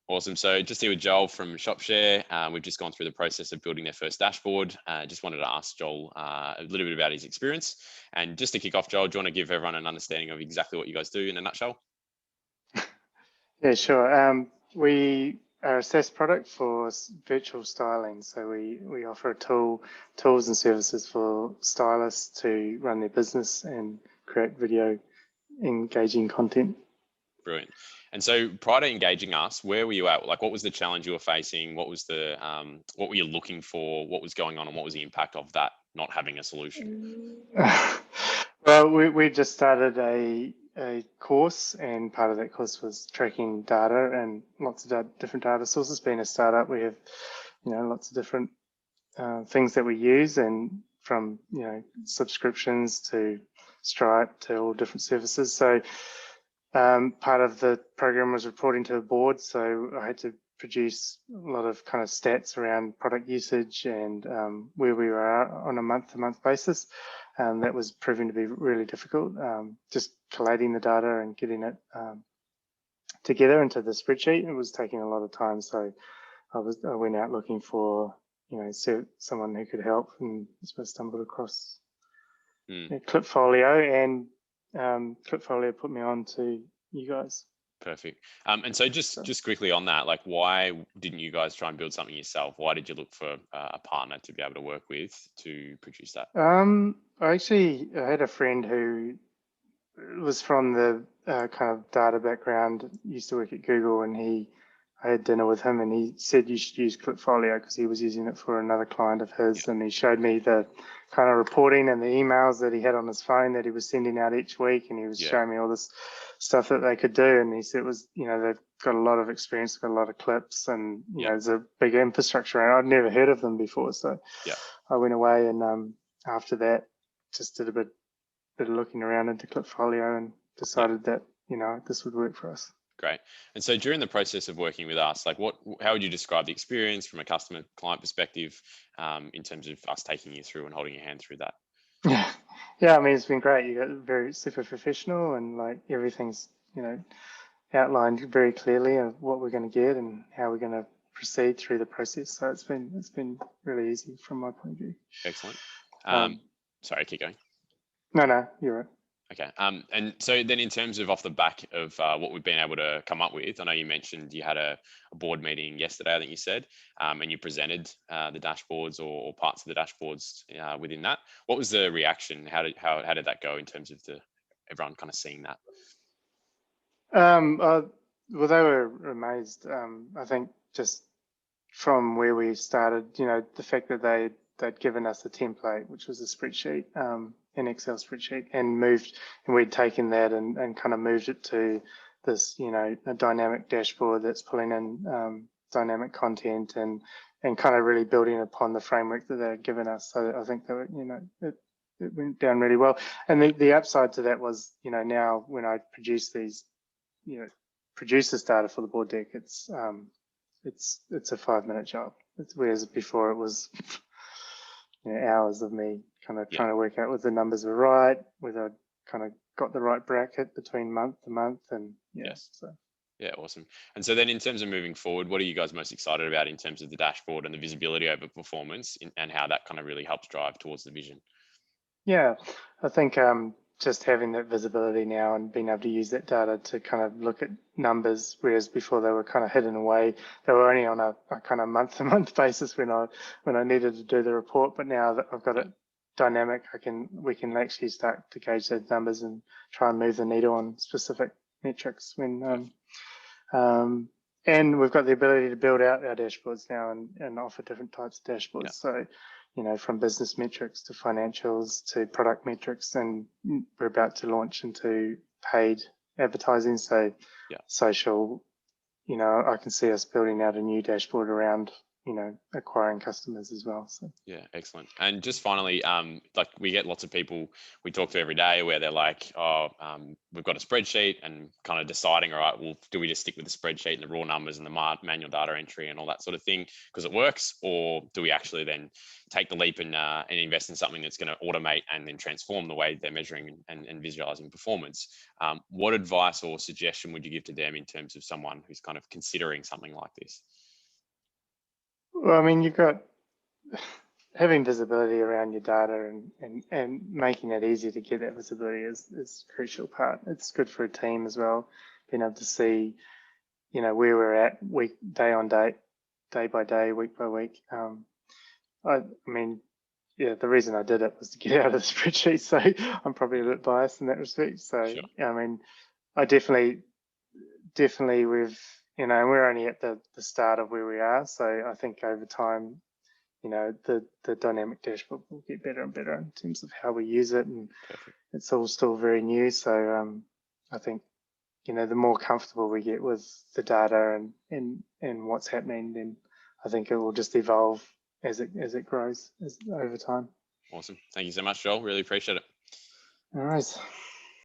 Awesome. So just here with Joel from ShopShare. We've just gone through the process of building their first dashboard. Just wanted to ask Joel a little bit about his experience. And just to kick off, Joel, do you want to give everyone an understanding of exactly what you guys do in a nutshell? Yeah, sure. We are a SaaS product for virtual styling. So we offer tools and services for stylists to run their business and create video engaging content. Brilliant. And so prior to engaging us, where were you at? Like, what was the challenge you were facing? What was the what were you looking for? What was going on, and what was the impact of that not having a solution? Well, we just started a course, and part of that course was tracking data and lots of different data sources. Being a startup, we have lots of different things that we use, and from subscriptions to Stripe to all different services. So part of the program was reporting to the board, so I had to produce a lot of kind of stats around product usage and where we were on a month-to-month basis. That was proving to be really difficult, just collating the data and getting it together into the spreadsheet. It was taking a lot of time, so I went out looking for someone who could help, and I stumbled across Clipfolio, and Clipfolio put me on to you guys. Perfect. And so just quickly on that, like, why didn't you guys try and build something yourself? Why did you look for a partner to be able to work with to produce that? I had a friend who was from the kind of data background, used to work at Google, and I had dinner with him, and he said you should use Clipfolio because he was using it for another client of his. And he showed me the kind of reporting and the emails that he had on his phone that he was sending out each week, and he was showing me all this stuff that they could do. And he said it was, they've got a lot of experience, got a lot of clips, and there's a big infrastructure, and I'd never heard of them before. So I went away, and after that, just did a bit of looking around into Clipfolio and decided that this would work for us. Great. And so during the process of working with us, like how would you describe the experience from a customer client perspective in terms of us taking you through and holding your hand through that? Yeah. I mean, it's been great. You got very super professional, and like everything's outlined very clearly of what we're going to get and how we're going to proceed through the process. So it's been really easy from my point of view. Excellent. Sorry, keep going. No, you're right. Okay. And so then in terms of off the back of what we've been able to come up with, I know you mentioned you had a board meeting yesterday, I think you said, and you presented the dashboards or parts of the dashboards within that. What was the reaction? How did that go in terms of everyone kind of seeing that? Well, they were amazed. I think just from where we started, the fact that they'd given us a template, which was a spreadsheet, an Excel spreadsheet, and we'd taken that and kind of moved it to this, a dynamic dashboard that's pulling in dynamic content and kind of really building upon the framework that they'd given us. So I think that, it went down really well. And the upside to that was, now when I produce these, produce this data for the board deck, it's a 5-minute job. Whereas before it was hours of me kind of trying to work out whether the numbers were right, whether I kind of got the right bracket between month to month, and so. Yeah, awesome. And so then in terms of moving forward, what are you guys most excited about in terms of the dashboard and the visibility over performance and how that kind of really helps drive towards the vision? Yeah, I think just having that visibility now and being able to use that data to kind of look at numbers, whereas before they were kind of hidden away. They were only on a kind of month-to-month basis when I needed to do the report. But now that I've got it dynamic, we can actually start to gauge those numbers and try and move the needle on specific metrics when and we've got the ability to build out our dashboards now and offer different types of dashboards. So from business metrics to financials to product metrics, and we're about to launch into paid advertising. So social, I can see us building out a new dashboard around acquiring customers as well. So Yeah, excellent. And just finally, like we get lots of people we talk to every day where they're like, oh, we've got a spreadsheet and kind of deciding, all right, well, do we just stick with the spreadsheet and the raw numbers and the manual data entry and all that sort of thing because it works, or do we actually then take the leap and invest in something that's going to automate and then transform the way they're measuring and visualizing performance? What advice or suggestion would you give to them in terms of someone who's kind of considering something like this? well, I mean, you've got having visibility around your data and making it easy to get that visibility is a crucial part. It's good for a team as well, being able to see, where we're at day on day, day by day, week by week. I mean, yeah, the reason I did it was to get out of the spreadsheet, so I'm probably a bit biased in that respect. So, Sure. I mean, I definitely we're only at the start of where we are. So I think over time, the dynamic dashboard will get better and better in terms of how we use it, and Perfect. it's all still very new. So I think the more comfortable we get with the data and what's happening, then I think it will just evolve as it grows over time. Awesome. Thank you so much, Joel. Really appreciate it. All right.